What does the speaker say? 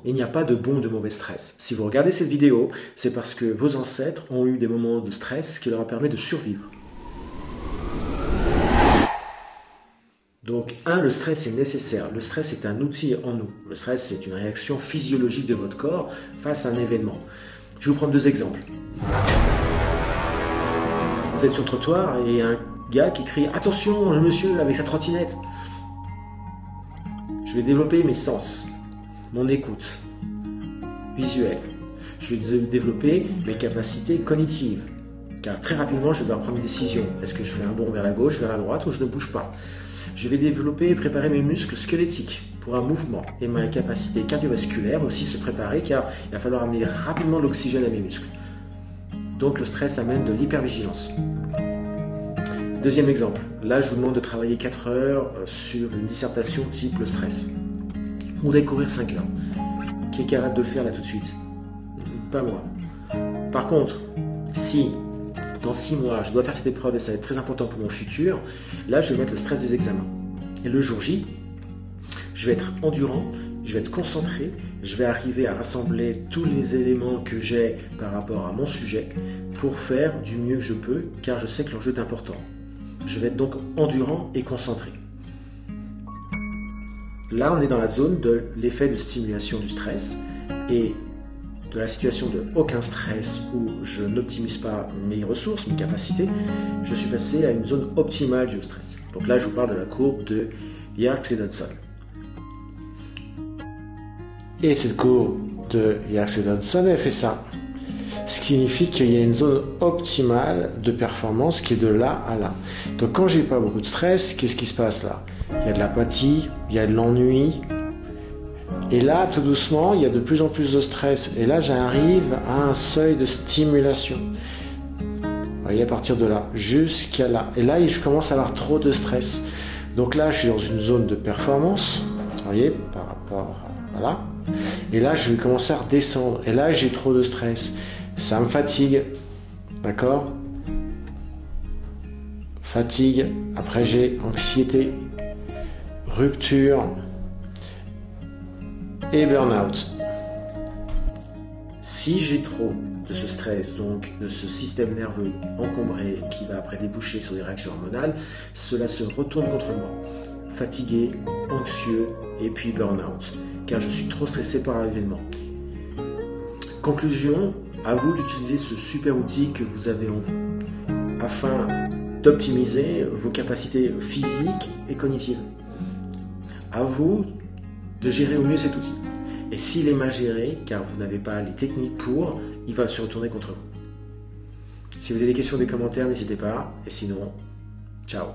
Il n'y a pas de bon ou de mauvais stress. Si vous regardez cette vidéo, c'est parce que vos ancêtres ont eu des moments de stress qui leur a permis de survivre. Donc, le stress est nécessaire. Le stress est un outil en nous. Le stress, c'est une réaction physiologique de votre corps face à un événement. Je vais vous prendre deux exemples. Vous êtes sur le trottoir et il y a un gars qui crie « Attention, le monsieur avec sa trottinette !» Je vais développer mes sens, mon écoute visuelle. Je vais développer mes capacités cognitives. Car très rapidement, je vais devoir prendre une décision. Est-ce que je fais un bond vers la gauche, vers la droite ou je ne bouge pas? Je vais développer et préparer mes muscles squelettiques pour un mouvement et ma capacité cardiovasculaire aussi se préparer car il va falloir amener rapidement l'oxygène à mes muscles. Donc le stress amène de l'hypervigilance. Deuxième exemple, là je vous demande de travailler 4 heures sur une dissertation type le stress. Ou découvrir 5 heures. Qui est capable de le faire là tout de suite? Pas moi. Par contre, si dans 6 mois je dois faire cette épreuve et ça va être très important pour mon futur, là je vais mettre le stress des examens. Et le jour J, je vais être endurant, je vais être concentré, je vais arriver à rassembler tous les éléments que j'ai par rapport à mon sujet pour faire du mieux que je peux car je sais que l'enjeu est important. Je vais être donc endurant et concentré. Là, on est dans la zone de l'effet de stimulation du stress et de la situation de aucun stress où je n'optimise pas mes ressources, mes capacités, je suis passé à une zone optimale du stress. Donc là, je vous parle de la courbe de Yerkes-Dodson. Et cette courbe de Yerkes-Dodson, elle fait ça. Ce qui signifie qu'il y a une zone optimale de performance qui est de là à là. Donc quand j'ai pas beaucoup de stress, qu'est-ce qui se passe là? Il y a de l'apathie, il y a de l'ennui. Et là, tout doucement, il y a de plus en plus de stress. Et là, j'arrive à un seuil de stimulation. Vous voyez, à partir de là, jusqu'à là. Et là, je commence à avoir trop de stress. Donc là, je suis dans une zone de performance. Vous voyez, par rapport à là. Et là, je vais commencer à redescendre. Et là, j'ai trop de stress. Ça me fatigue. D'accord? Fatigue. Après, j'ai anxiété, rupture et burn-out. Si j'ai trop de ce stress, donc de ce système nerveux encombré qui va après déboucher sur des réactions hormonales, cela se retourne contre moi. Fatigué, anxieux et puis burn-out, car je suis trop stressé par l'événement. Conclusion, à vous d'utiliser ce super outil que vous avez en vous, afin d'optimiser vos capacités physiques et cognitives. À vous de gérer au mieux cet outil. Et s'il est mal géré, car vous n'avez pas les techniques pour, il va se retourner contre vous. Si vous avez des questions ou des commentaires, n'hésitez pas. Et sinon, ciao.